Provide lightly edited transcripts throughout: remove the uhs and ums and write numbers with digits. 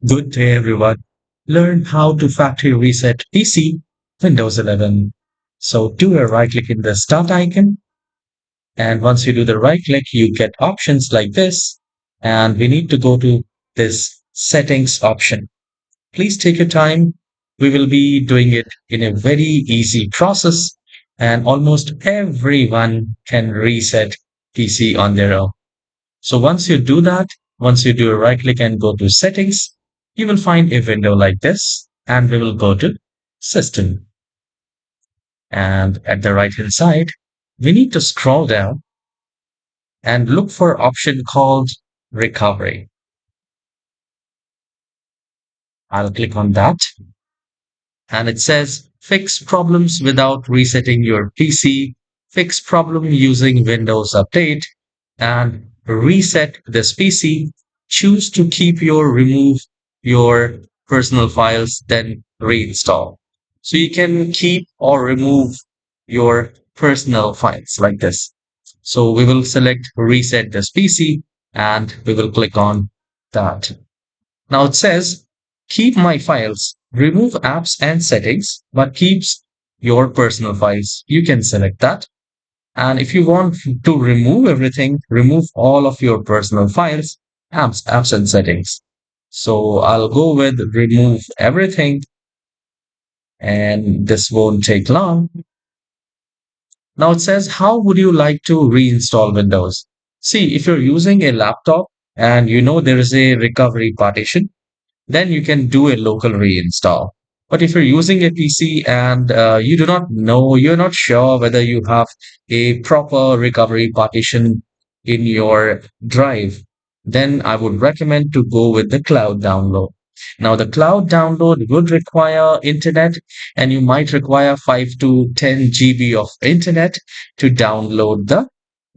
Good day, everyone. Learn how to factory reset PC Windows 11. So do a right click in the start icon. And once you do the right click, you get options like this. And we need to go to this settings option. Please take your time. We will be doing it in a very easy process. And almost everyone can reset PC on their own. So once you do that, once you do a right click and go to settings, you will find a window like this and we will go to system. And at the right hand side, we need to scroll down and look for option called recovery. I'll click on that and it says fix problems without resetting your PC, fix problem using Windows Update and reset this PC. Choose to keep your remove your personal files, then reinstall. So you can keep or remove your personal files like this. So we will select reset this PC and we will click on that. Now it says keep my files, remove apps and settings, but keeps your personal files. You can select that. And if you want to remove everything, remove all of your personal files, apps and settings. So I'll go with remove everything and this won't take long. Now it says, how would you like to reinstall Windows? See, if you're using a laptop and you know there is a recovery partition, then you can do a local reinstall. But if you're using a PC and you do not know, you're not sure whether you have a proper recovery partition in your drive, then I would recommend to go with the cloud download. Now, the cloud download would require internet, and you might require 5 to 10 GB of internet to download the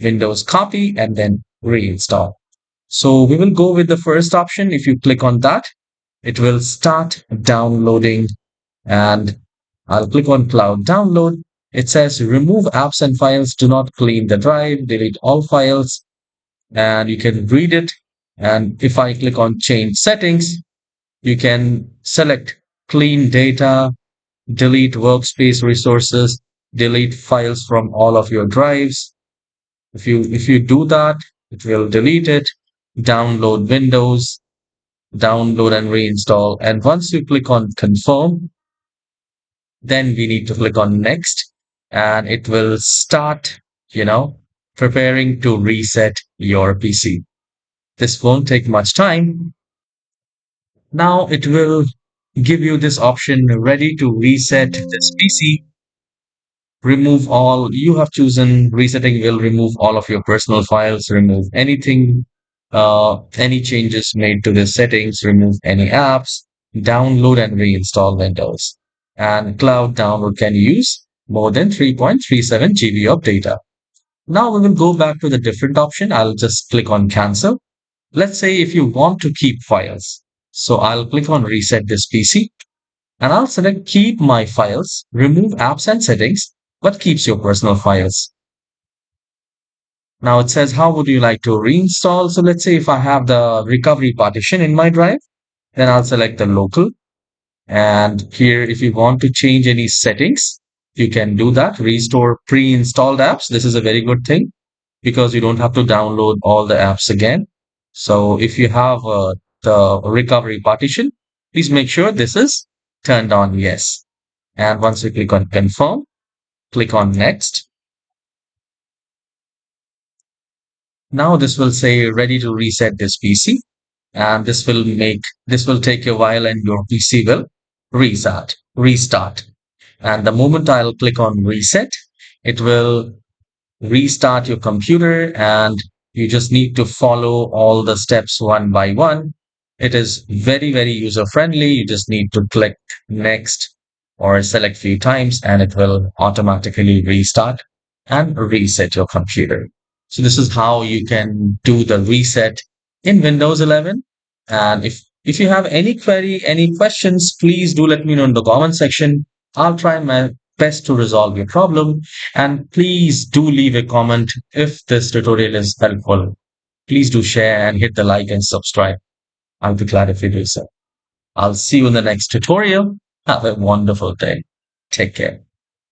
Windows copy and then reinstall. So we will go with the first option. If you click on that, it will start downloading and I'll click on cloud download. It says remove apps and files, do not clean the drive, delete all files, and you can read it. And if I click on change settings, you can select clean data, delete workspace resources, delete files from all of your drives. If you do that, it will delete it, download Windows, download and reinstall. And once you click on confirm, then we need to click on next and it will start, preparing to reset your PC. This won't take much time. Now it will give you this option ready to reset this PC. Remove all you have chosen. Resetting will remove all of your personal files, remove anything, any changes made to the settings, remove any apps, download and reinstall Windows. And cloud download can use more than 3.37 GB of data. Now we will go back to the different option. I'll just click on cancel. Let's say if you want to keep files. So I'll click on reset this PC and I'll select keep my files, remove apps and settings, but keeps your personal files. Now it says, how would you like to reinstall? So let's say if I have the recovery partition in my drive, then I'll select the local. And here, if you want to change any settings, you can do that. Restore pre-installed apps. This is a very good thing because you don't have to download all the apps again. So if you have the recovery partition, please make sure this is turned on yes. And once you click on confirm, click on next. Now this will say ready to reset this PC and this will take a while and your PC will restart. And the moment I'll click on reset, it will restart your computer and you just need to follow all the steps one by one. It is very, very user friendly. You just need to click next or select few times and it will automatically restart and reset your computer. So this is how you can do the reset in Windows 11. And if you have any query, any questions, please do let me know in the comment section. I'll try my best to resolve your problem. And please do leave a comment if this tutorial is helpful. Please do share and hit the like and subscribe. I'll be glad if you do so. I'll see you in the next tutorial. Have a wonderful day. Take care.